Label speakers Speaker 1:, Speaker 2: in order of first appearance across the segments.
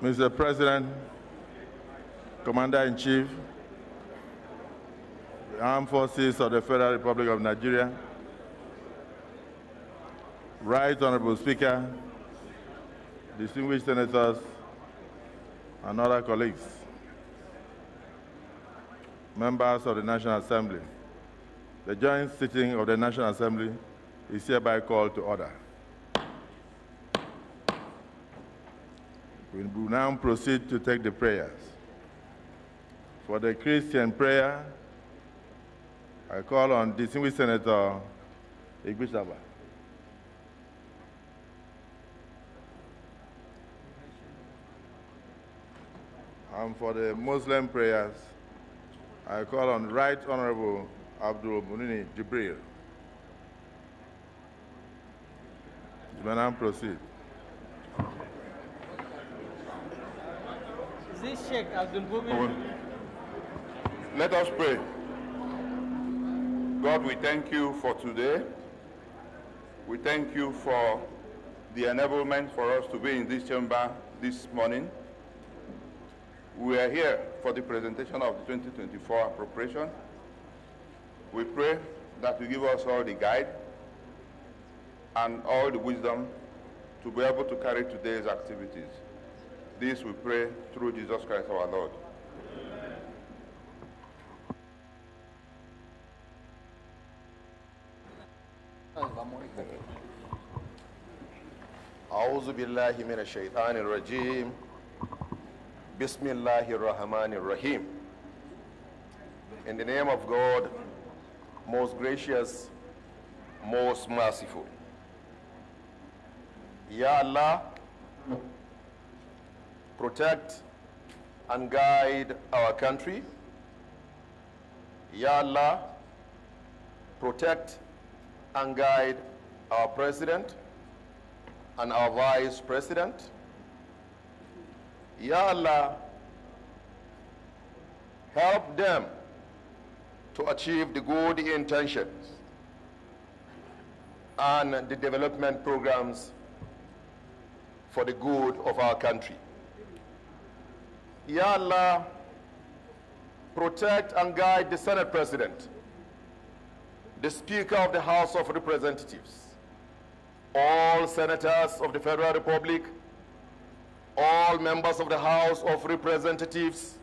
Speaker 1: Mr. President, Commander-in-Chief, the Armed Forces of the Federal Republic of Nigeria, Right Honorable Speaker, distinguished senators, and other colleagues, members of the National Assembly. The joint sitting of the National Assembly is hereby called to order. We will now proceed to take the prayers. For the Christian prayer, I call on distinguished Senator Igbishaba. And for the Muslim prayers, I call on Right Honorable Abdul Munini Jibril. You may now proceed.
Speaker 2: Is this Sheikh Abdul Mumin?
Speaker 3: Let us pray. God, we thank you for today. We thank you for the enablement for us to be in this chamber this morning. We are here for the presentation of the 2024 appropriation. We pray that you give us all the guide and all the wisdom to be able to carry today's activities. This we pray through Jesus Christ our Lord.
Speaker 4: أعوذ بالله من الشيطان الرجيم بسم الله الرحمن الرحيم. In the name of God, most gracious, most merciful. Ya Allah, protect and guide our country. Ya Allah, protect and guide our president and our vice president. Ya Allah, help them to achieve the good intentions and the development programs for the good of our country. Ya Allah, protect and guide the Senate President, the Speaker of the House of Representatives, all senators of the Federal Republic, all members of the House of Representatives,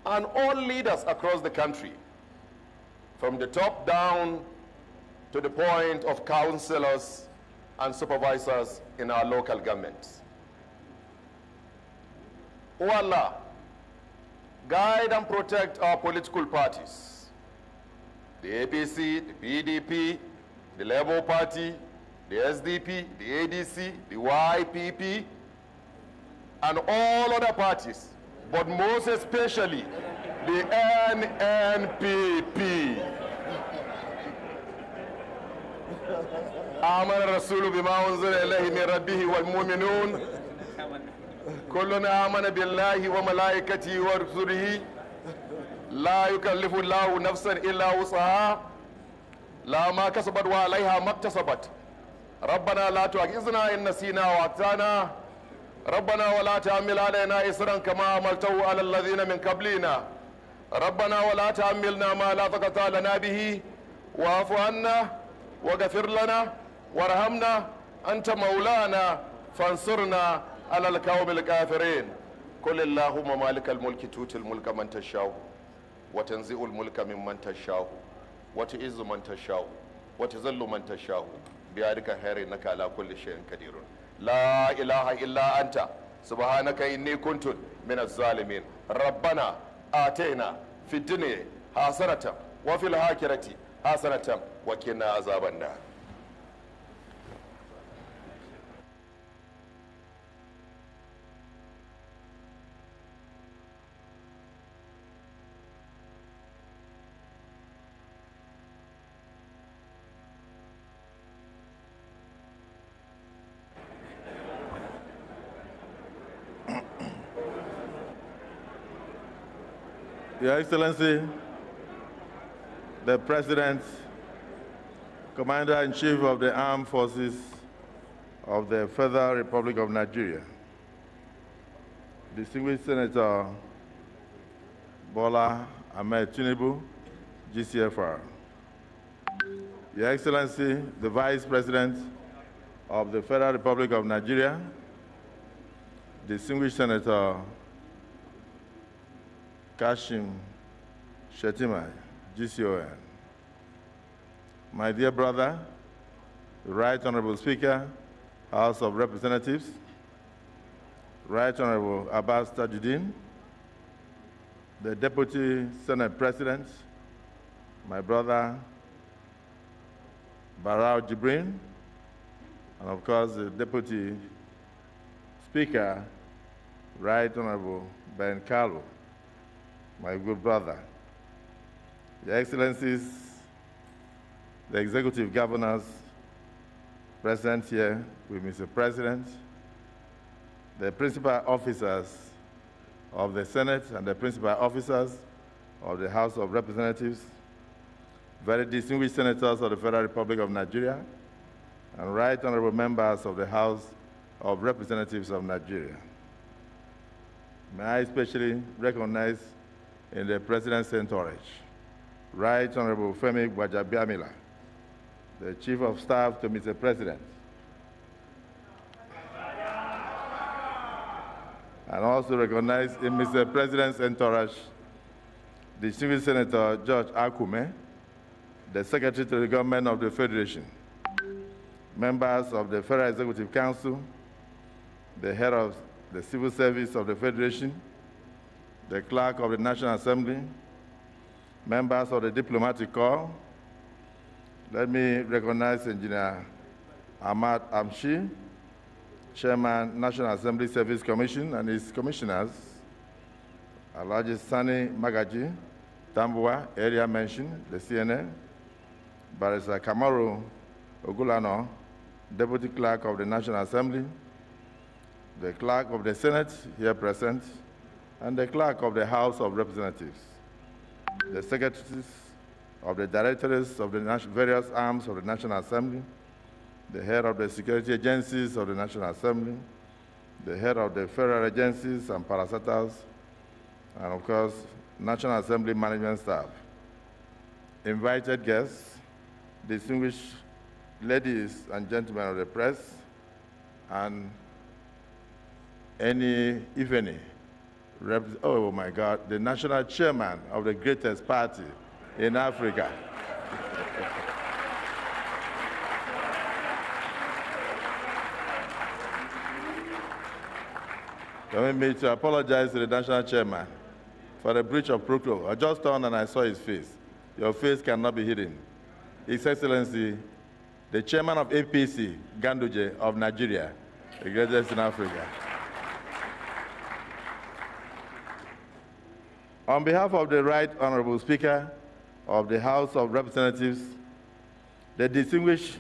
Speaker 4: and all leaders across the country, from the top down to the point of councillors and supervisors in our local governments. O Allah, guide and protect our political parties, the APC, the PDP, the Labour Party, the SDP, the ADC, the YPP, and all other parties, but most especially the NNPP. آمن الرسول بما أنزل إليه من ربه والمؤمنون كلنا آمن بالله وملائكته ورسله لا يكلف الله نفسا إلا وسعها لا ما كسبت وعليها ما اكتسبت ربنا لا تؤاخذنا إن نسينا وأخطأنا ربنا ولا تحمل علينا إصرا كما حملته على الذين من قبلنا ربنا ولا تحملنا ما لا طاقة لنا به واعف عنا واغفر لنا وارحمنا أنت مولانا فانصرنا على القوم الكافرين قل اللهم مالك الملك تؤتي الملك من تشاء وتنزع الملك ممن تشاء وتعز من تشاء وتذل من تشاء بيدك الخير إنك على كل شيء قدير لا إله إلا أنت سبحانك إني كنت من الظالمين ربنا آتينا في الدنيا حسنة وفي الآخرة حسنة وقنا عذاب النار.
Speaker 1: Your Excellency, the President, Commander-in-Chief of the Armed Forces of the Federal Republic of Nigeria, Distinguished Senator Bola Ahmed Tinubu, GCFR. Your Excellency, the Vice President of the Federal Republic of Nigeria, Distinguished Senator Kashim Shettima, GCON. My dear brother, the Right Honorable Speaker, House of Representatives, Right Honorable Abbas Tajuddin, the Deputy Senate President, my brother Barao Jibrin, and of course the Deputy Speaker, Right Honorable Ben Carlo, my good brother. Your Excellencies, the Executive Governors present here with Mr. President, the principal officers of the Senate and the principal officers of the House of Representatives, very distinguished senators of the Federal Republic of Nigeria, and right honorable members of the House of Representatives of Nigeria. May I especially recognize in the President's entourage, Right Honorable Femi Gbajabiamila, the Chief of Staff to Mr. President, and also recognize in Mr. President's entourage, Distinguished Senator George Akume, the Secretary to the Government of the Federation, members of the Federal Executive Council, the head of the Civil Service of the Federation, the Clerk of the National Assembly, members of the Diplomatic Corps. Let me recognize Engineer Ahmad Amshi, Chairman, National Assembly Service Commission, and his commissioners, Alhaji Sani Magaji, Tambua, area mentioned, the CNA, Barrister Kamaru Ogulano, Deputy Clerk of the National Assembly, the Clerk of the Senate, here present, and the Clerk of the House of Representatives, the Secretaries of the Directorates of the various arms of the National Assembly, the head of the security agencies of the National Assembly, the head of the federal agencies and parastatals, and of course, National Assembly management staff. Invited guests, distinguished ladies and gentlemen of the press, and any, if any, oh my God, the national chairman of the greatest party in Africa. Permit me to apologize to the national chairman for the breach of protocol. I just turned and I saw his face. Your face cannot be hidden. His Excellency, the chairman of APC, Ganduje of Nigeria, the greatest in Africa. On behalf of the Right Honorable Speaker of the House of Representatives, the distinguished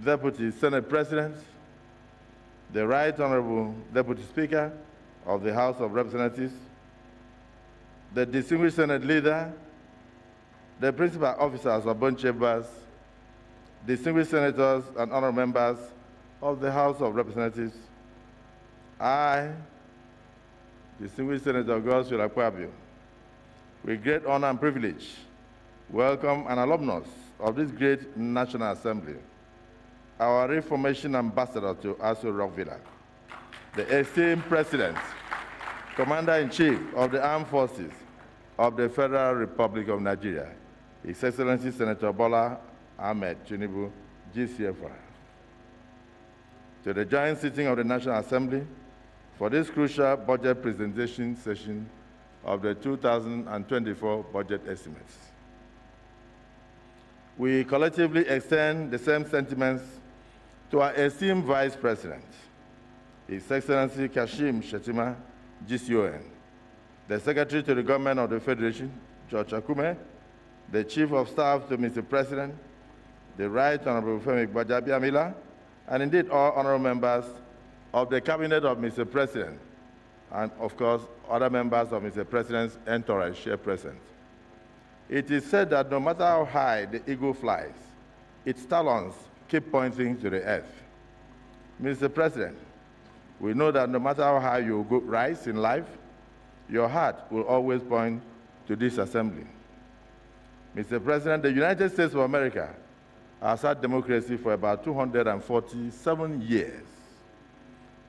Speaker 1: Deputy Senate President, the Right Honorable Deputy Speaker of the House of Representatives, the distinguished Senate Leader, the principal officers of both chambers, distinguished senators and honorable members of the House of Representatives, I, distinguished Senator Godswill Akpabio, with great honor and privilege, welcome an alumnus of this great National Assembly, our Reformation Ambassador to Aso Rock Villa, the esteemed President, Commander-in-Chief of the Armed Forces of the Federal Republic of Nigeria, His Excellency Senator Bola Ahmed Tinubu, GCFR. To the joint sitting of the National Assembly for this crucial budget presentation session of the 2024 budget estimates. We collectively extend the same sentiments to our esteemed Vice President, His Excellency Kashim Shettima, GCON, the Secretary to the Government of the Federation, George Akume, the Chief of Staff to Mr. President, the Right Honorable Femi Gbajabiamila, and indeed all honorable members of the Cabinet of Mr. President, and of course, other members of Mr. President's entourage here present. It is said that no matter how high the eagle flies, its talons keep pointing to the earth. Mr. President, We know that no matter how high you rise in life, your heart will always point to this assembly. Mr. President, the United States of America has had democracy for about 247 years.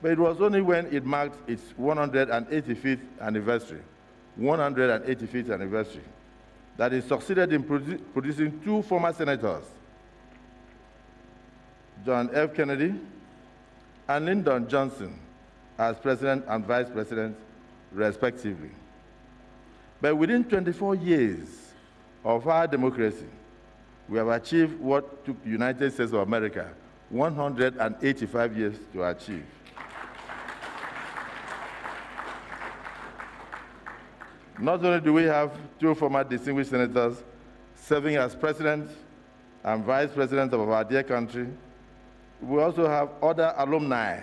Speaker 1: But it was only when it marked its 185th anniversary, that it succeeded in producing two former senators, John F. Kennedy and Lyndon Johnson, as president and vice president, respectively. But within 24 years of our democracy, we have achieved what took the United States of America 185 years to achieve. Not only do we have two former distinguished senators serving as president and vice president of our dear country, we also have other alumni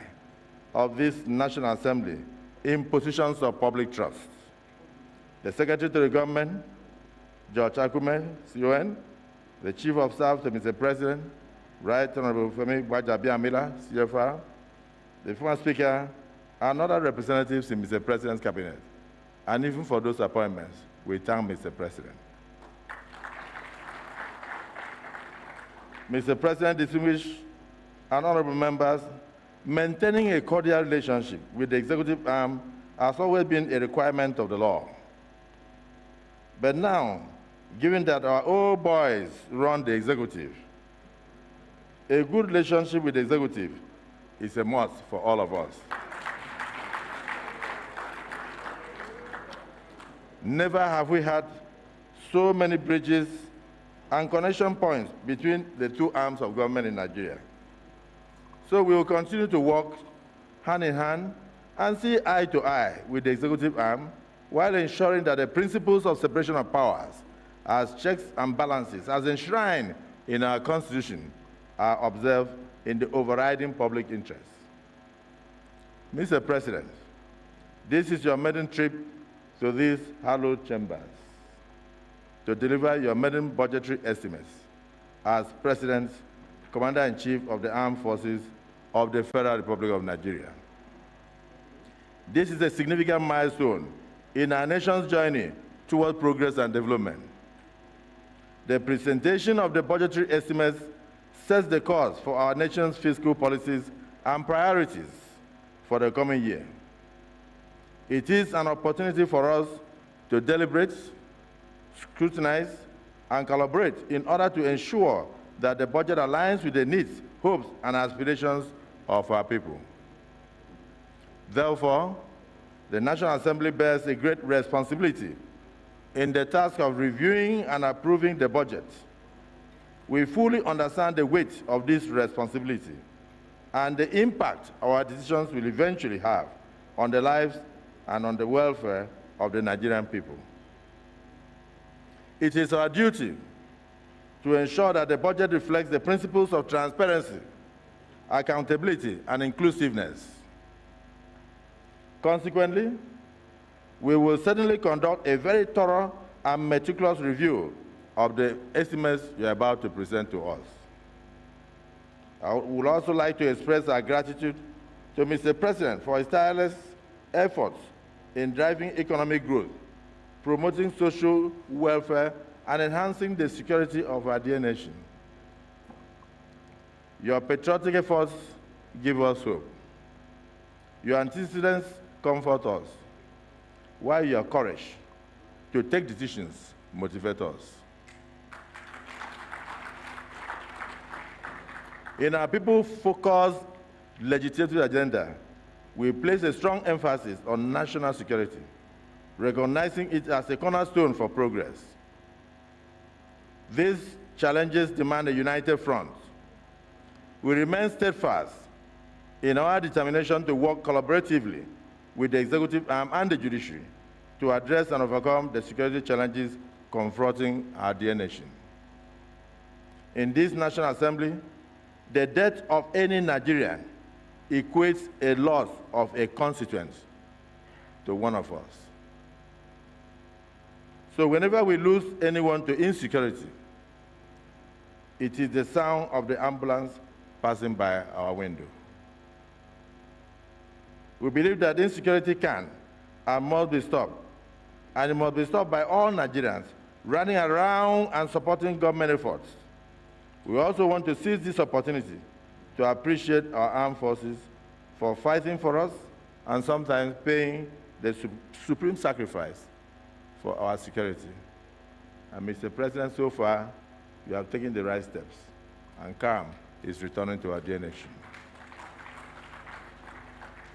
Speaker 1: of this National Assembly in positions of public trust. The Secretary to the Government, George Akume, CON, the Chief of Staff to Mr. President, Right Honorable Femi Gbajabiamila, CFR, the former Speaker, and other representatives in Mr. President's Cabinet. And even for those appointments, we thank Mr. President. Mr. President, distinguished and honorable members, maintaining a cordial relationship with the executive arm has always been a requirement of the law. But now, given that our old boys run the executive, a good relationship with the executive is a must for all of us. Never have we had so many bridges and connection points between the two arms of government in Nigeria. So we will continue to work hand in hand and see eye to eye with the executive arm while ensuring that the principles of separation of powers as checks and balances as enshrined in our Constitution are observed in the overriding public interest. Mr. President, this is your maiden trip to these hallowed chambers to deliver your maiden budgetary estimates as President, Commander-in-Chief of the Armed Forces of the Federal Republic of Nigeria. This is a significant milestone in our nation's journey toward progress and development. The presentation of the budgetary estimates sets the course for our nation's fiscal policies and priorities for the coming year. It is an opportunity for us to deliberate, scrutinize, and collaborate in order to ensure that the budget aligns with the needs, hopes, and aspirations of our people. Therefore, the National Assembly bears a great responsibility in the task of reviewing and approving the budget. We fully understand the weight of this responsibility and the impact our decisions will eventually have on the lives and on the welfare of the Nigerian people. It is our duty to ensure that the budget reflects the principles of transparency, accountability, and inclusiveness. Consequently, we will certainly conduct a very thorough and meticulous review of the estimates you are about to present to us. I would also like to express our gratitude to Mr. President for his tireless efforts in driving economic growth, promoting social welfare, and enhancing the security of our dear nation. Your patriotic efforts give us hope. Your antecedents comfort us, while your courage to take decisions motivate us. In our people-focused legislative agenda, we place a strong emphasis on national security, recognizing it as a cornerstone for progress. These challenges demand a united front. We remain steadfast in our determination to work collaboratively with the executive arm and the judiciary to address and overcome the security challenges confronting our dear nation. In this National Assembly, the death of any Nigerian equates a loss of a constituent to one of us. So whenever we lose anyone to insecurity, it is the sound of the ambulance passing by our window. We believe that insecurity can and must be stopped, and it must be stopped by all Nigerians running around and supporting government efforts. We also want to seize this opportunity to appreciate our armed forces for fighting for us and sometimes paying the supreme sacrifice for our security. And Mr. President, so far, you have taken the right steps, and calm is returning to our dear nation.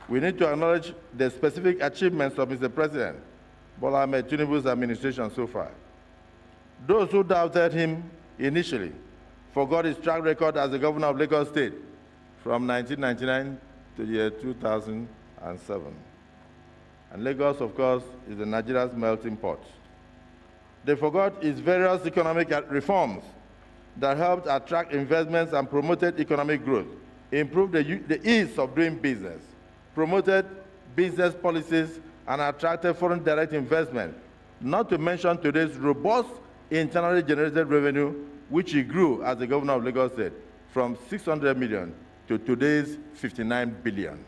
Speaker 1: We need to acknowledge the specific achievements of Mr. President Bola Ahmed Tinubu's administration so far. Those who doubted him initially forgot his track record as the governor of Lagos State from 1999 to the year 2007. And Lagos, of course, is Nigeria's melting pot. They forgot his various economic reforms that helped attract investments and promoted economic growth, improved the ease of doing business, promoted business policies, and attracted foreign direct investment, not to mention today's robust internally generated revenue, which he grew as the governor of Lagos State from 600 million to today's 59 billion.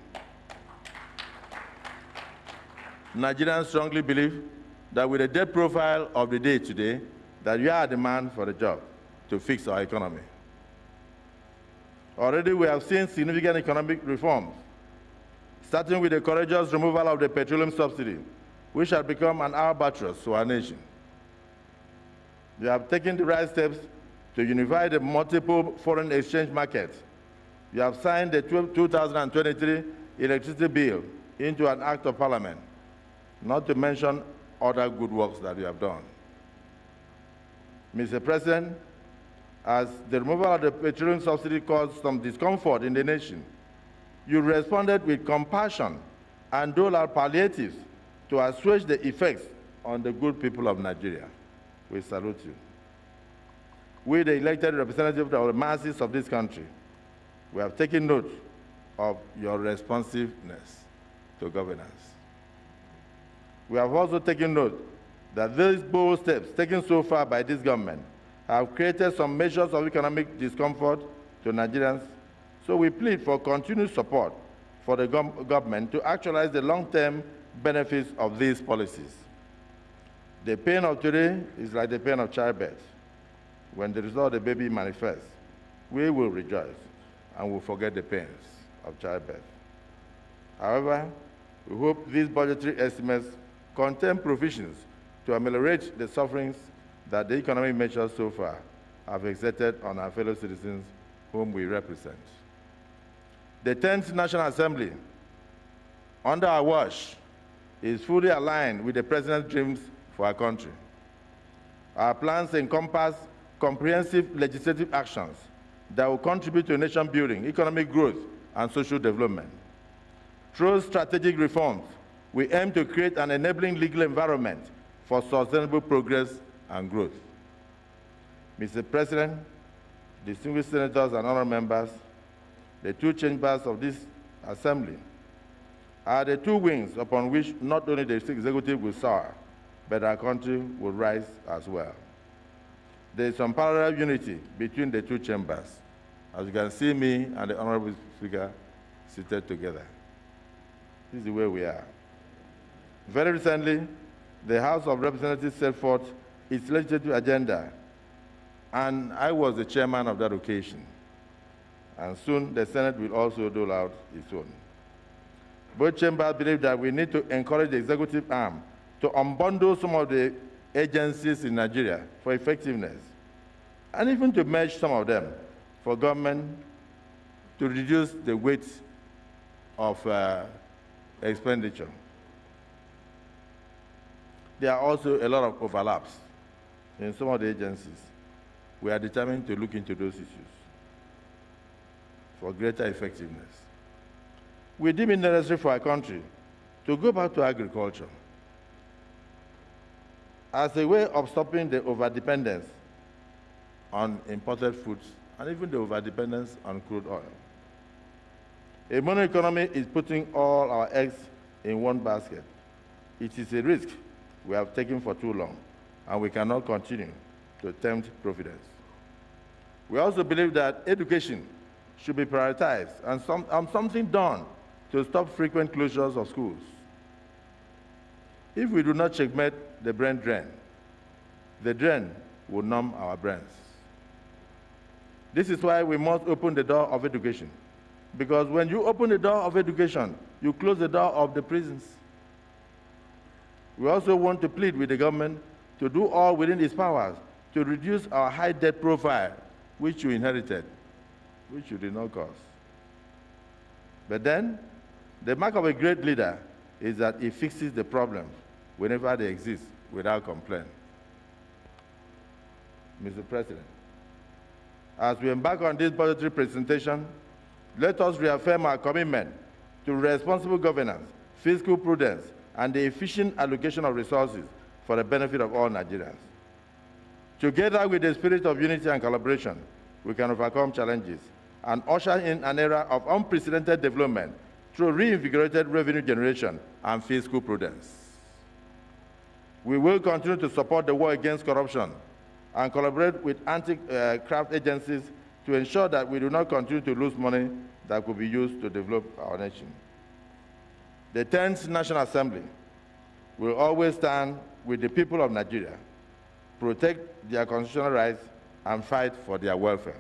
Speaker 1: Nigerians strongly believe that with the debt profile of the day today, that you are the man for the job to fix our economy. Already we have seen significant economic reforms, starting with the courageous removal of the petroleum subsidy, which has become an albatross to our nation. We have taken the right steps to unify the multiple foreign exchange markets. We have signed the 2023 electricity bill into an act of parliament, not to mention other good works that we have done. Mr. President, as the removal of the petroleum subsidy caused some discomfort in the nation, you responded with compassion and doled out palliatives to assuage the effects on the good people of Nigeria. We salute you. We, the elected representatives of the masses of this country, we have taken note of your responsiveness to governance. We have also taken note that these bold steps taken so far by this government have created some measures of economic discomfort to Nigerians, so we plead for continued support for the government to actualize the long-term benefits of these policies. The pain of today is like the pain of childbirth. When the result of the baby manifests, we will rejoice and will forget the pains of childbirth. However, we hope these budgetary estimates contain provisions to ameliorate the sufferings that the economic measures so far have exerted on our fellow citizens whom we represent. The 10th National Assembly, under our watch, is fully aligned with the President's dreams for our country. Our plans encompass comprehensive legislative actions that will contribute to nation building, economic growth, and social development. Through strategic reforms, we aim to create an enabling legal environment for sustainable progress and growth. Mr. President, distinguished senators and honorable members, the two chambers of this assembly are the two wings upon which not only the executive will soar, but our country will rise as well. There is some parallel unity between the two chambers. As you can see me and the Honorable Speaker seated together. This is the way we are. Very recently, the House of Representatives set forth its legislative agenda, and I was the chairman of that occasion. And soon the Senate will also dole out its own. Both chambers believe that we need to encourage the executive arm to unbundle some of the agencies in Nigeria for effectiveness, and even to merge some of them for government to reduce the weight of expenditure. There are also a lot of overlaps in some of the agencies. We are determined to look into those issues for greater effectiveness. We deem it necessary for our country to go back to agriculture as a way of stopping the overdependence on imported foods and even the overdependence on crude oil. A mono economy is putting all our eggs in one basket. It is a risk we have taken for too long, and we cannot continue to tempt providence. We also believe that education should be prioritized and something done to stop frequent closures of schools. If we do not checkmate the brain drain, the drain will numb our brains. This is why we must open the door of education. Because when you open the door of education, you close the door of the prisons. We also want to plead with the government to do all within its powers to reduce our high debt profile, which you inherited, which you did not cause. But then, the mark of a great leader is that he fixes the problems whenever they exist without complaint. Mr. President, as we embark on this budgetary presentation, let us reaffirm our commitment to responsible governance, fiscal prudence, and the efficient allocation of resources for the benefit of all Nigerians. Together with the spirit of unity and collaboration, we can overcome challenges and usher in an era of unprecedented development through reinvigorated revenue generation and fiscal prudence. We will continue to support the war against corruption and collaborate with anti-graft agencies to ensure that we do not continue to lose money that could be used to develop our nation. The 10th National Assembly will always stand with the people of Nigeria, protect their constitutional rights, and fight for their welfare.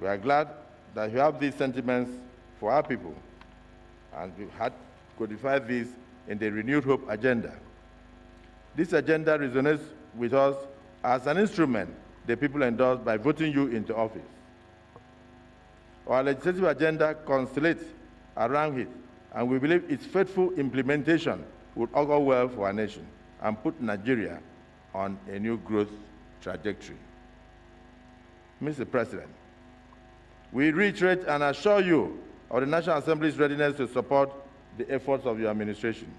Speaker 1: We are glad that you have these sentiments for our people, and we had codified this in the Renewed Hope agenda. This agenda resonates with us as an instrument the people endorsed by voting you into office. Our legislative agenda constellates around it, and we believe its faithful implementation would augur well for our nation and put Nigeria on a new growth trajectory. Mr. President, we reiterate and assure you of the National Assembly's readiness to support the efforts of your administration.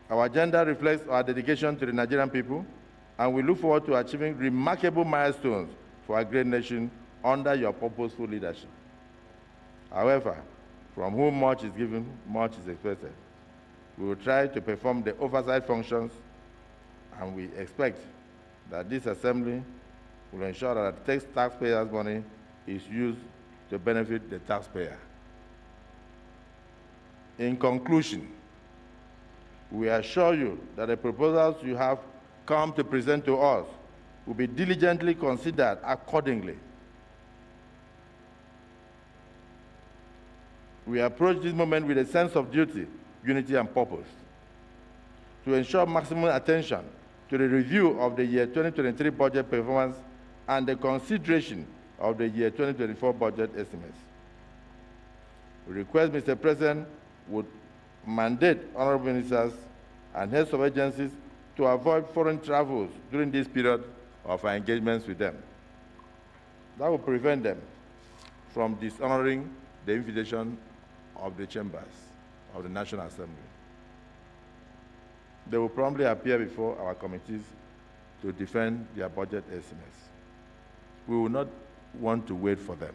Speaker 1: Our agenda reflects our dedication to the Nigerian people, and we look forward to achieving remarkable milestones for our great nation under your purposeful leadership. However, from whom much is given, much is expected. We will try to perform the oversight functions, and we expect that this assembly will ensure that the taxpayers' money is used to benefit the taxpayer. In conclusion, we assure you that the proposals you have come to present to us will be diligently considered accordingly. We approach this moment with a sense of duty, unity, and purpose to ensure maximum attention to the review of the year 2023 budget performance and the consideration of the year 2024 budget estimates. We request, Mr. President, would mandate honorable ministers and heads of agencies to avoid foreign travels during this period of our engagements with them. That will prevent them from dishonoring the invitation of the chambers of the National Assembly. They will promptly appear before our committees to defend their budget estimates. We will not want to wait for them.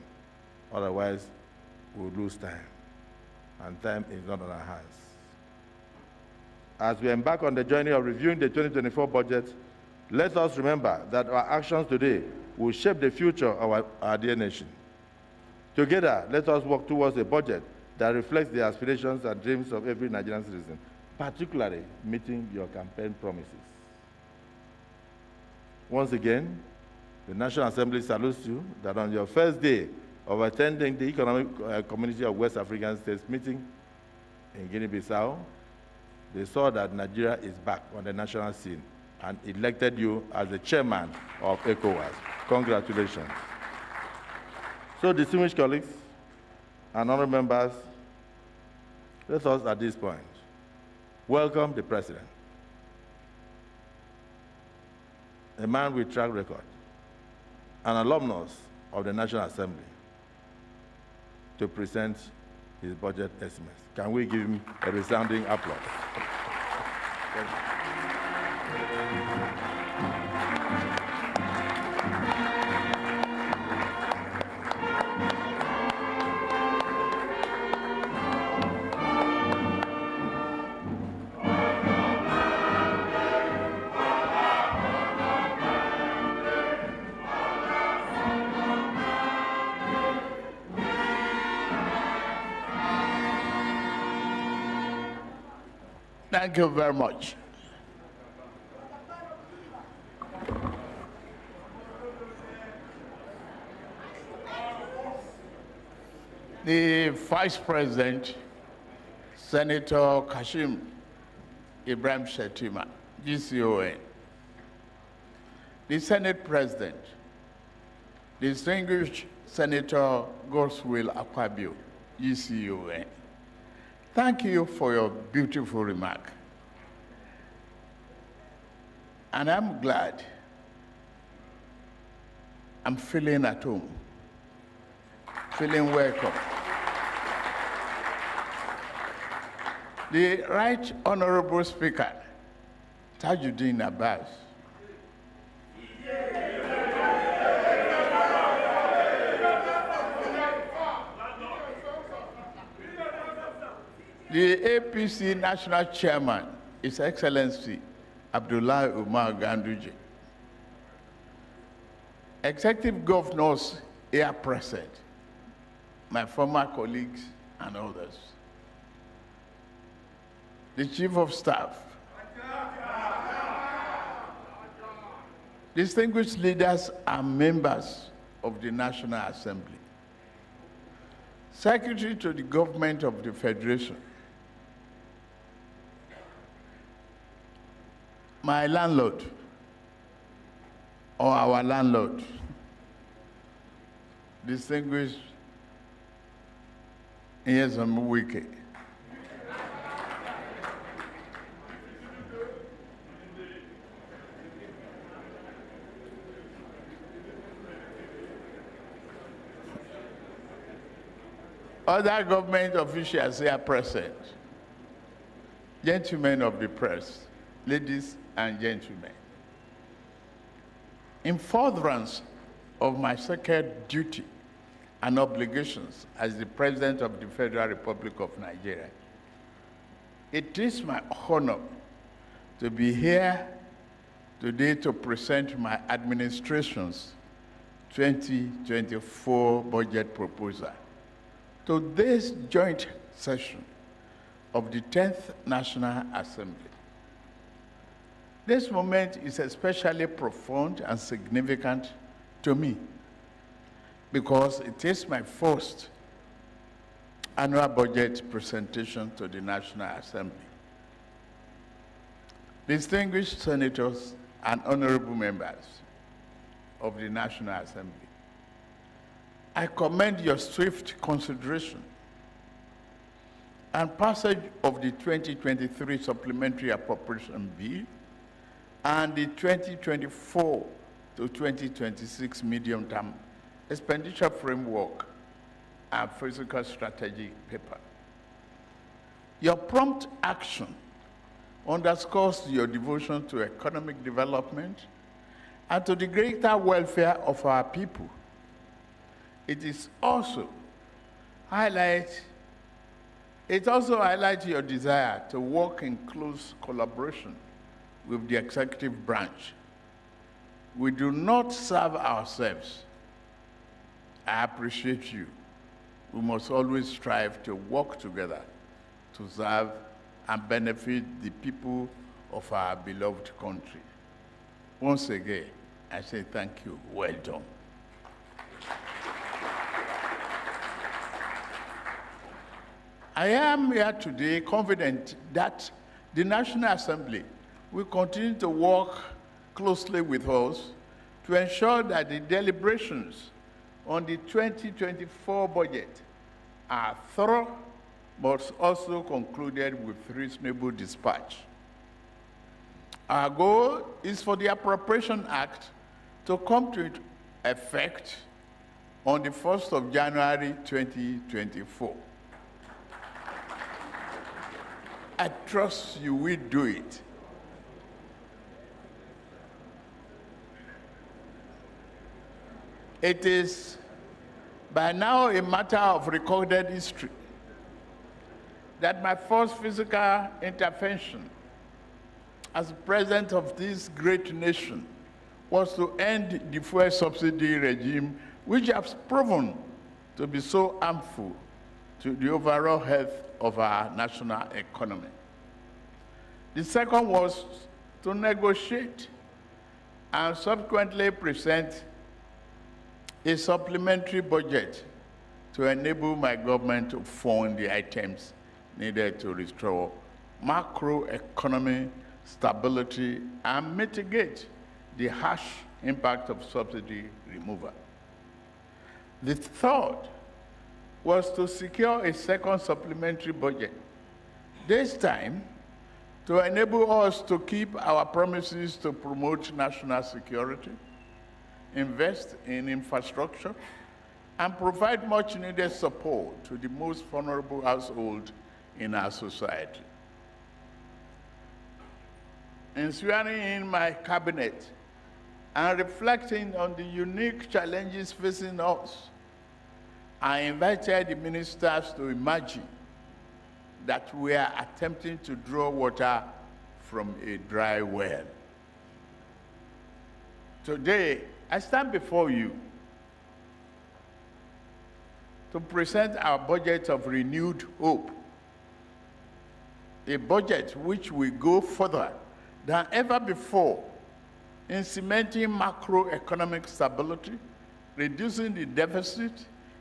Speaker 1: Otherwise, we will lose time, and time is not on our hands. As we embark on the journey of reviewing the 2024 budget, let us remember that our actions today will shape the future of our dear nation. Together, let us work towards a budget that reflects the aspirations and dreams of every Nigerian citizen, particularly meeting your campaign promises. Once again, the National Assembly salutes you that on your first day of attending the Economic Community of West African States meeting in Guinea-Bissau, they saw that Nigeria is back on the national scene and elected you as the chairman of ECOWAS. Congratulations. So, distinguished colleagues and honorable members, let us at this point welcome the President, a man with track record, an alumnus of the National Assembly, to present his budget estimates. Can we give him a resounding applause? Thank you.
Speaker 5: Thank you very much. The Vice President, Senator Kashim Ibrahim Shettima, GCON. The Senate President, Distinguished Senator Godswill Akpabio, GCON. Thank you for your beautiful remark. And I'm glad I'm feeling at home, feeling welcome. The Right Honorable Speaker, Tajuddin Abbas, the APC National Chairman, His Excellency Abdullah Umar Ganduje, Executive Governors here present, my former colleagues and others, the Chief of Staff, distinguished leaders and members of the National Assembly, Secretary to the Government of the Federation, my landlord, or our landlord, distinguished Nyesom Wike, other government officials here present, gentlemen of the press, ladies and gentlemen. In furtherance of my sacred duty and obligations as the President of the Federal Republic of Nigeria, it is my honor to be here today to present my administration's 2024 budget proposal to this joint session of the 10th National Assembly. This moment is especially profound and significant to me because it is my first annual budget presentation to the National Assembly. Distinguished senators and honorable members of the National Assembly, I commend your swift consideration and passage of the 2023 Supplementary Appropriation Bill and the 2024 to 2026 Medium-Term Expenditure Framework and Fiscal Strategy paper. Your prompt action underscores your devotion to economic development and to the greater welfare of our people. It also highlights your desire to work in close collaboration with the executive branch. We do not serve ourselves. I appreciate you. We must always strive to work together to serve and benefit the people of our beloved country. Once again, I say thank you. Well done. I am here today confident that the National Assembly will continue to work closely with us to ensure that the deliberations on the 2024 budget are thorough, but also concluded with reasonable dispatch. Our goal is for the Appropriation Act to come to effect on the 1st of January 2024. I trust you will do it. It is by now a matter of recorded history that my first physical intervention as president of this great nation was to end the fuel subsidy regime, which has proven to be so harmful to the overall health of our national economy. The second was to negotiate and subsequently present a supplementary budget to enable my government to fund the items needed to restore macroeconomic stability and mitigate the harsh impact of subsidy removal. The third was to secure a second supplementary budget, this time to enable us to keep our promises to promote national security, invest in infrastructure, and provide much needed support to the most vulnerable households in our society. In swearing in my cabinet and reflecting on the unique challenges facing us, I invited the ministers to imagine that we are attempting to draw water from a dry well. Today, I stand before you to present our budget of renewed hope, a budget which will go further than ever before in cementing macroeconomic stability, reducing the deficit,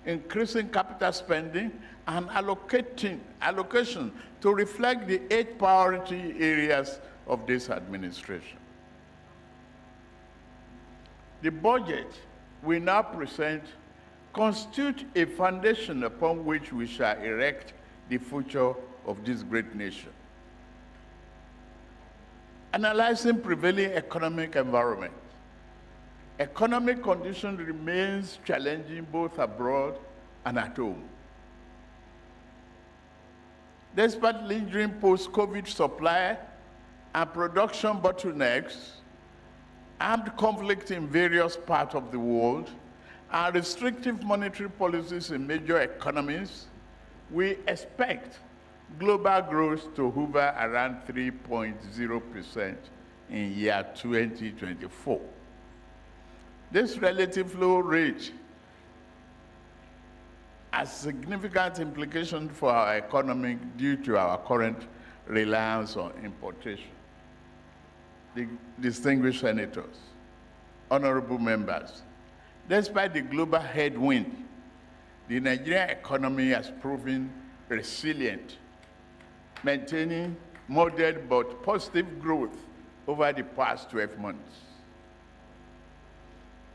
Speaker 5: increasing capital spending, and allocation to reflect the 8 priority areas of this administration. The budget we now present constitutes a foundation upon which we shall erect the future of this great nation. Analyzing prevailing economic environment, economic conditions remains challenging both abroad and at home. Despite lingering post-COVID supply and production bottlenecks, armed conflict in various parts of the world, and restrictive monetary policies in major economies, we expect global growth to hover around 3.0% in year 2024. This relative low rate has significant implications for our economy due to our current reliance on importation. The distinguished senators, honorable members, despite the global headwind, the Nigerian economy has proven resilient, maintaining moderate but positive growth over the past 12 months.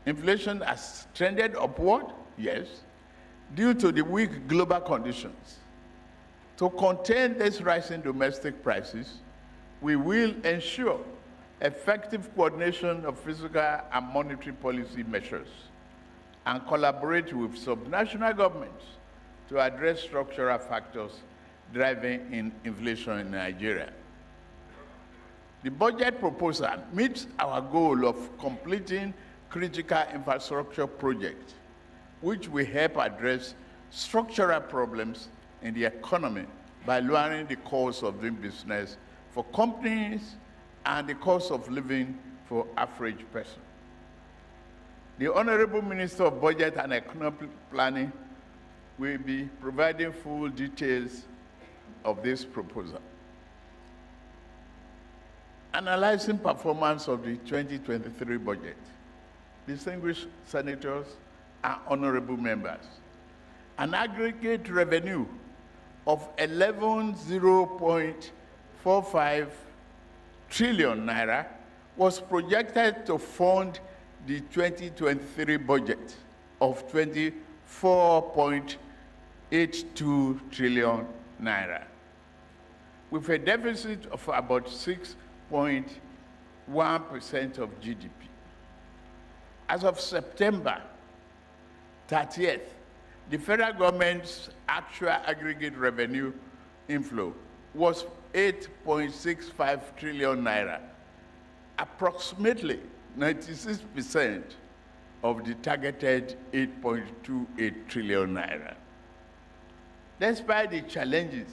Speaker 5: Inflation has trended upward, yes, due to the weak global conditions. To contain this rising domestic prices, we will ensure effective coordination of fiscal and monetary policy measures and collaborate with subnational governments to address structural factors driving inflation in Nigeria. The budget proposal meets our goal of completing critical infrastructure projects, which will help address structural problems in the economy by lowering the cost of doing business for companies and the cost of living for average person. The Honorable Minister of Budget and Economic Planning will be providing full details of this proposal. Analyzing performance of the 2023 budget, distinguished senators and honorable members, an aggregate revenue of 11.045 trillion naira was projected to fund the 2023 budget of 24.82 trillion naira, with a deficit of about 6.1% of GDP. As of September 30th, the federal government's actual aggregate revenue inflow was 8.65 trillion naira, approximately 96% of the targeted 8.28 trillion naira. Despite the challenges,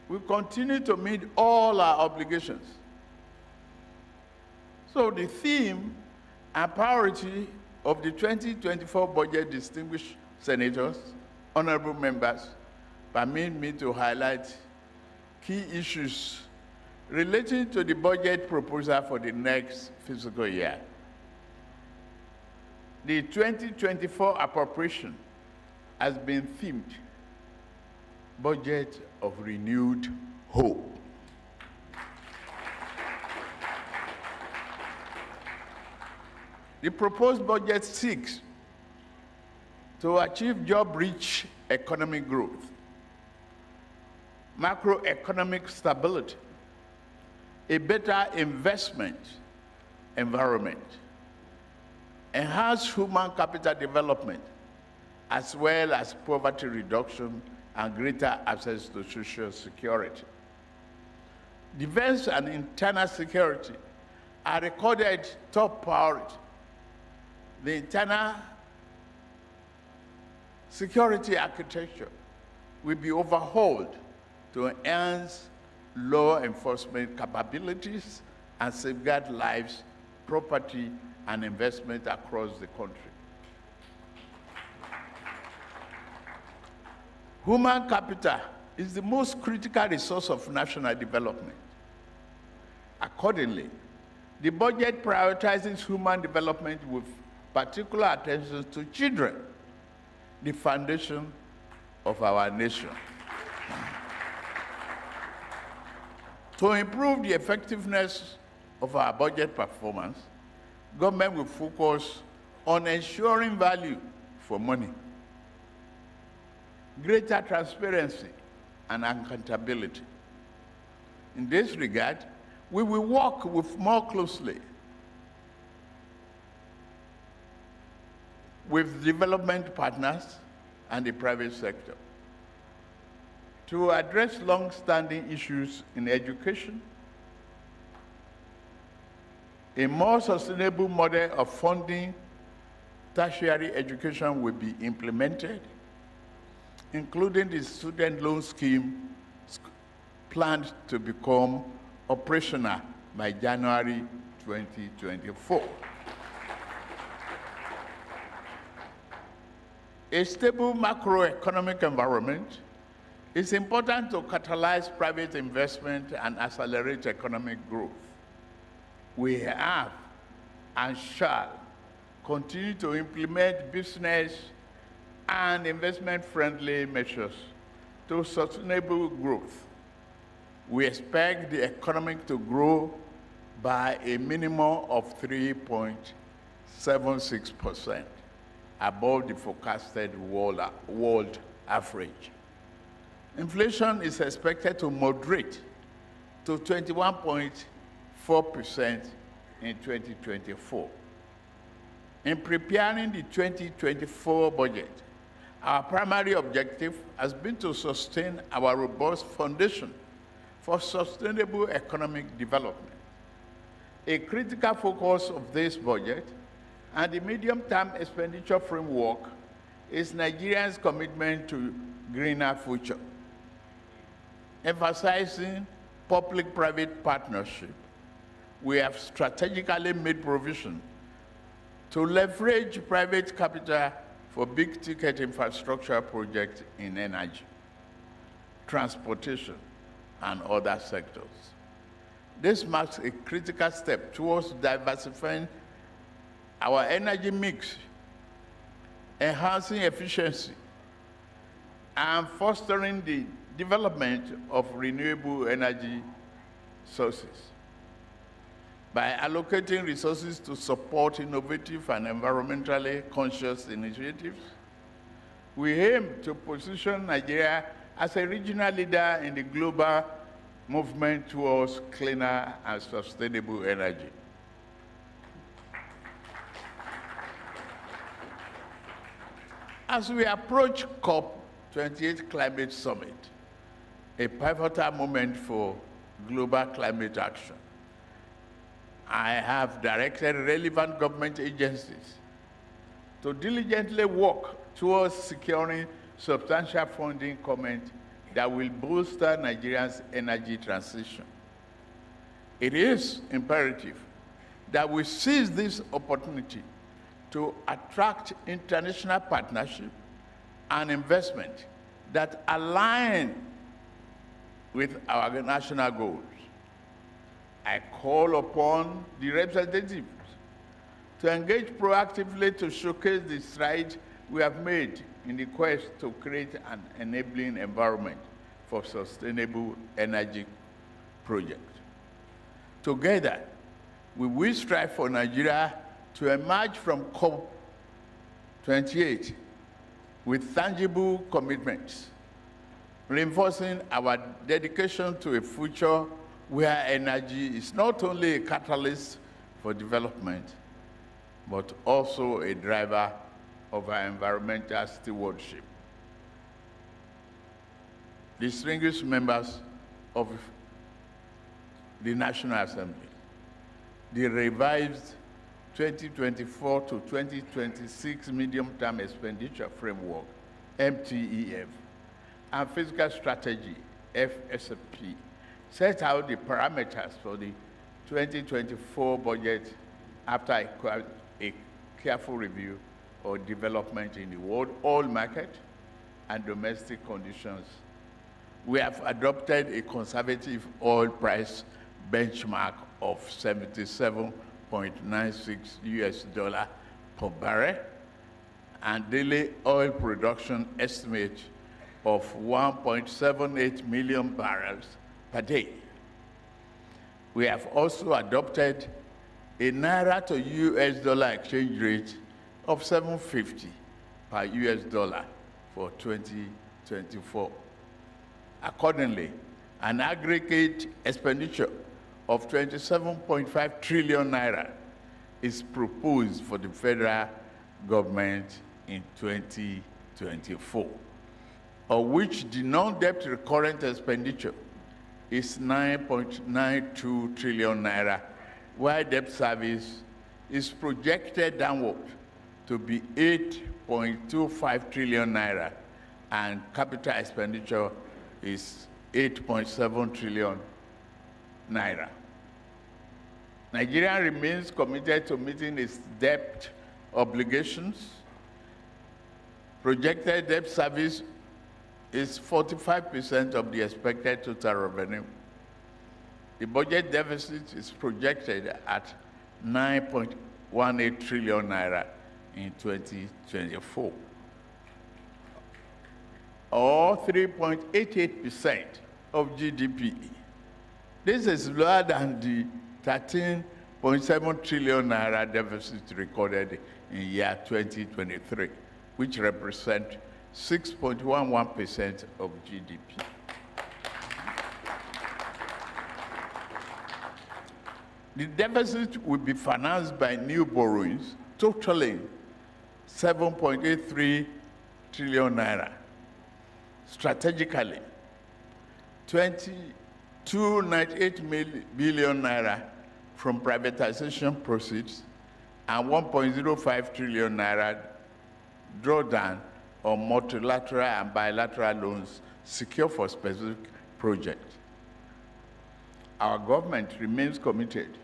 Speaker 5: we continue to meet all our obligations. So the theme and priority of the 2024 budget, distinguished senators, honorable members, permit me to highlight key issues Relating to the budget proposal for the next fiscal year, the 2024 appropriation has been themed Budget of Renewed Hope. The proposed budget seeks to achieve job-rich economic growth, macroeconomic stability, a better investment environment, enhanced human capital development, as well as poverty reduction and greater access to social security. Defense and internal security are recorded top priority. The internal security architecture will be overhauled to enhance law enforcement capabilities and safeguard lives, property, and investment across the country. Human capital is the most critical resource of national development. Accordingly, the budget prioritizes human development with particular attention to children, the foundation of our nation. To improve the effectiveness of our budget performance, government will focus on ensuring value for money, greater transparency and accountability. In this regard, we will work more closely with development partners and the private sector to address long-standing issues in education. A more sustainable model of funding tertiary education will be implemented, including the student loan scheme planned to become operational by January 2024. A stable macroeconomic environment is important to catalyze private investment and accelerate economic growth. We have and shall continue to implement business and investment-friendly measures to sustainable growth. We expect the economy to grow by a minimum of 3.76%, above the forecasted world average. Inflation is expected to moderate to 21.4% in 2024. In preparing the 2024 budget, our primary objective has been to sustain our robust foundation for sustainable economic development. A critical focus of this budget and the medium-term expenditure framework is Nigeria's commitment to greener future. Emphasizing public-private partnership, we have strategically made provision to leverage private capital for big-ticket infrastructure projects in energy, transportation, and other sectors. This marks a critical step towards diversifying our energy mix, enhancing efficiency, and fostering the development of renewable energy sources. By allocating resources to support innovative and environmentally conscious initiatives, we aim to position Nigeria as a regional leader in the global movement towards cleaner and sustainable energy. As we approach COP28 Climate Summit, a pivotal moment for global climate action, I have directed relevant government agencies to diligently work towards securing substantial funding commitment that will bolster Nigeria's energy transition. It is imperative that we seize this opportunity to attract international partnership and investment that align with our national goals. I call upon the representatives to engage proactively to showcase the strides we have made in the quest to create an enabling environment for sustainable energy projects. Together, we will strive for Nigeria to emerge from COP28 with tangible commitments, reinforcing our dedication to a future where energy is not only a catalyst for development, but also a driver of our environmental stewardship. Distinguished members of the National Assembly, the revised 2024 to 2026 Medium-Term Expenditure Framework, MTEF, and Fiscal Strategy, FSP, set out the parameters for the 2024 budget after a careful review of development in the world oil market and domestic conditions. We have adopted a conservative oil price benchmark of $77.96 per barrel and daily oil production estimate of 1.78 million barrels per day. We have also adopted a Naira to US dollar exchange rate of 7.50 per US dollar for 2024. Accordingly, an aggregate expenditure of 27.5 trillion naira is proposed for the federal government in 2024, of which the non-debt recurrent expenditure is 9.92 trillion naira, while debt service is projected downward to be 8.25 trillion naira, and capital expenditure is 8.7 trillion naira. Nigeria remains committed to meeting its debt obligations. Projected debt service is 45% of the expected total revenue. The budget deficit is projected at 9.18 trillion naira in 2024, or 3.88% of GDP. This is lower than the 13.7 trillion naira deficit recorded in year 2023, which represents 6.11% of GDP. The deficit will be financed by new borrowings totaling 7.83 trillion naira. Strategically, 298 billion naira from privatization proceeds and 1.05 trillion naira drawdown on multilateral and bilateral loans secured for specific projects. Our government remains committed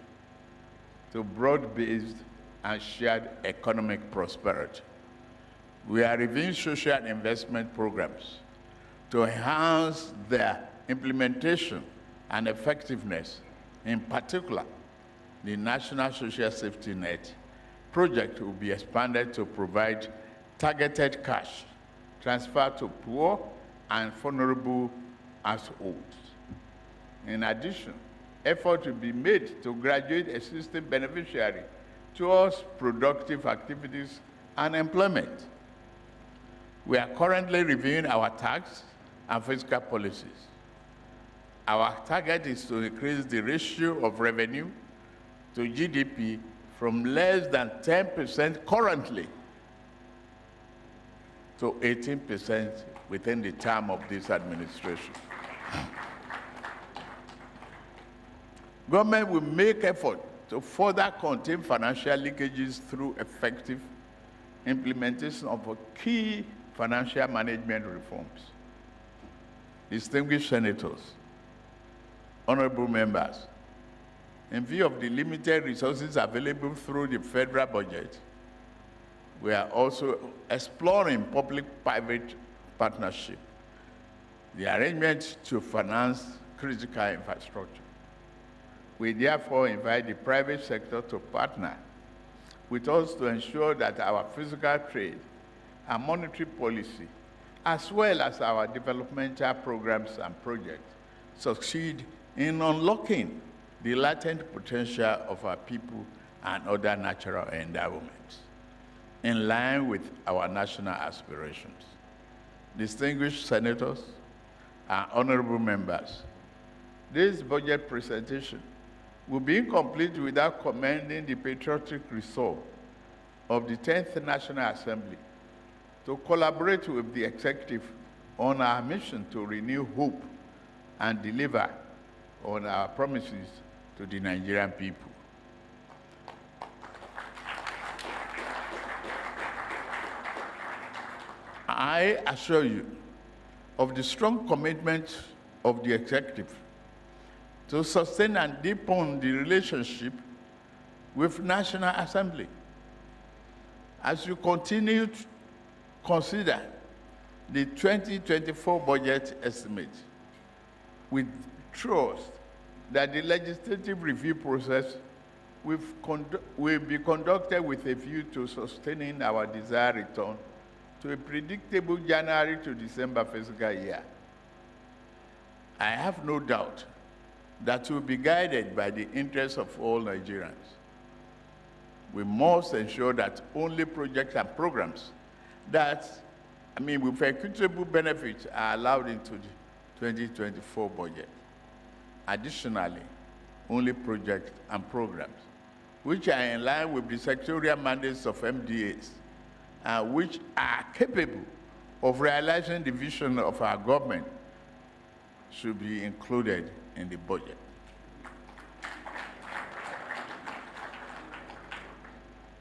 Speaker 5: to broad-based and shared economic prosperity. We are reviewing social investment programs to enhance their implementation and effectiveness. In particular, the National Social Safety Net project will be expanded to provide targeted cash transfer to poor and vulnerable households. In addition, effort will be made to graduate existing beneficiaries towards productive activities and employment. We are currently reviewing our tax and fiscal policies. Our target is to increase the ratio of revenue to GDP from less than 10% currently to 18% within the term of this administration. Government will make effort to further contain financial leakages through effective implementation of key financial management reforms. Distinguished senators, honorable members, in view of the limited resources available through the federal budget, we are also exploring public-private partnership, the arrangement to finance critical infrastructure. We therefore invite the private sector to partner with us to ensure that our physical trade and monetary policy, as well as our developmental programs and projects, succeed in unlocking the latent potential of our people and other natural endowments, in line with our national aspirations. Distinguished senators and honorable members, this budget presentation will be incomplete without commending the patriotic resolve of the 10th National Assembly to collaborate with the executive on our mission to renew hope and deliver on our promises to the Nigerian people. I assure you of the strong commitment of the executive to sustain and deepen the relationship with National Assembly. As you continue to consider the 2024 budget estimate, we trust that the legislative review process will be conducted with a view to sustaining our desired return to a predictable January to December fiscal year. I have no doubt that we'll be guided by the interests of all Nigerians. We must ensure that only projects and programs with equitable benefits are allowed into the 2024 budget. Additionally, only projects and programs which are in line with the sectorial mandates of MDAs and which are capable of realizing the vision of our government should be included in the budget.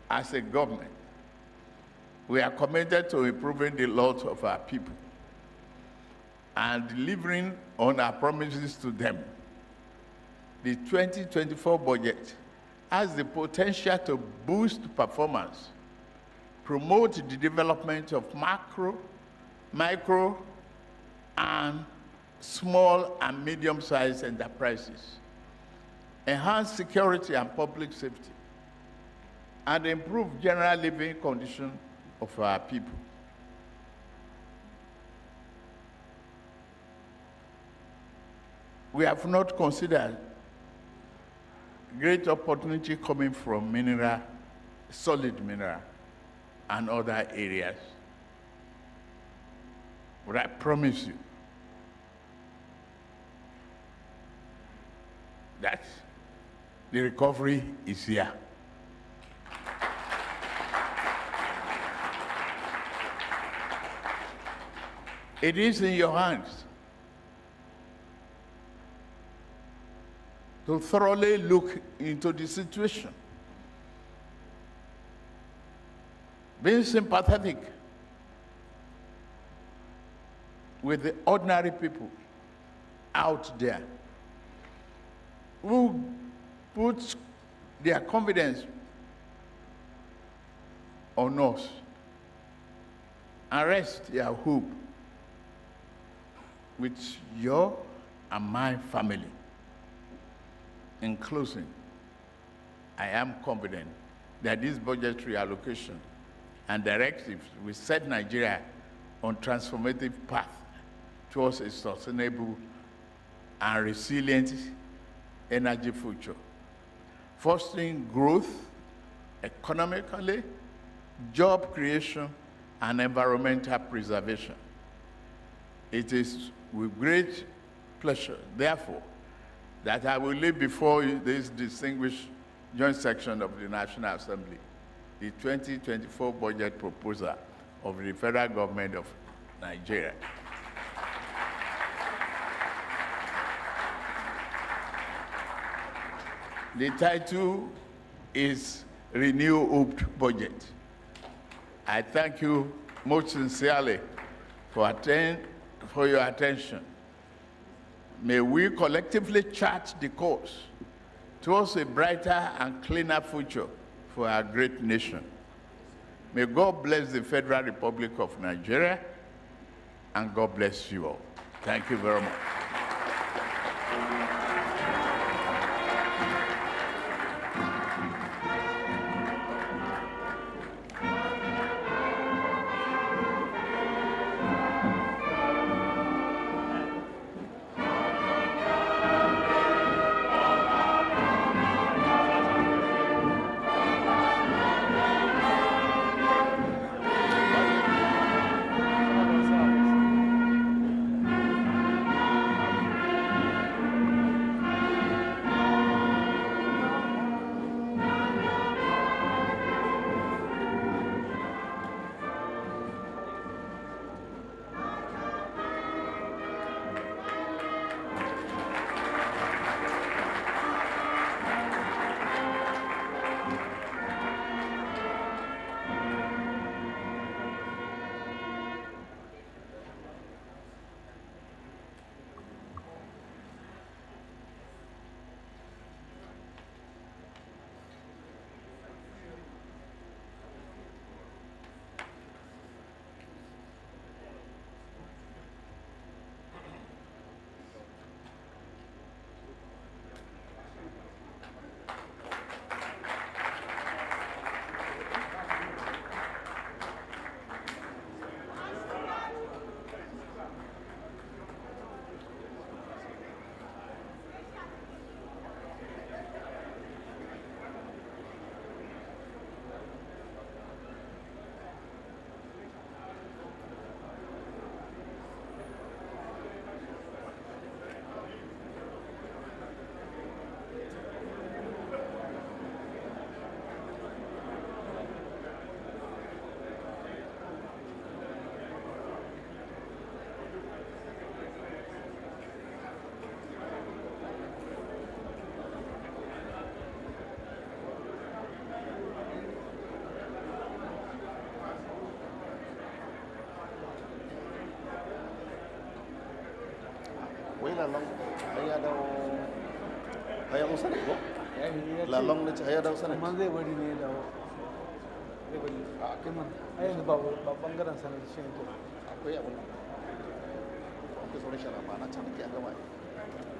Speaker 5: As a government, we are committed to improving the lot of our people and delivering on our promises to them. The 2024 budget has the potential to boost performance, promote the development of macro, micro, and small and medium-sized enterprises, enhance security and public safety, and improve general living conditions of our people. We have not considered great opportunity coming from mineral, solid mineral, and other areas. But I promise you that the recovery is here. It is in your hands to thoroughly look into the situation, being sympathetic with the ordinary people out there who put their confidence on us and rest their hope with your and my family. In closing, I am confident that this budgetary allocation and directives will set Nigeria on transformative path towards a sustainable and resilient energy future, fostering growth economically, job creation, and environmental preservation. It is with great pleasure, therefore, that I will lay before you this distinguished joint section of the National Assembly, the 2024 budget proposal of the federal government of Nigeria. The title is Renew Hope Budget. I thank you most sincerely for your attention. May we collectively chart the course towards a brighter and cleaner future for our great nation. May God bless the Federal Republic of Nigeria, and God bless you all. Thank you very much.
Speaker 6: lalong ya dawo ya musa ne ko lalong ne ya dawo sanar
Speaker 2: man zai bari ne dawo zai bari a kai man a yanzu ba bangaren sanar shi ne
Speaker 6: akwai abin nan akwai sauran shara ba na can ake an gama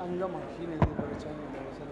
Speaker 2: an gama shi ne zai bari can da wasu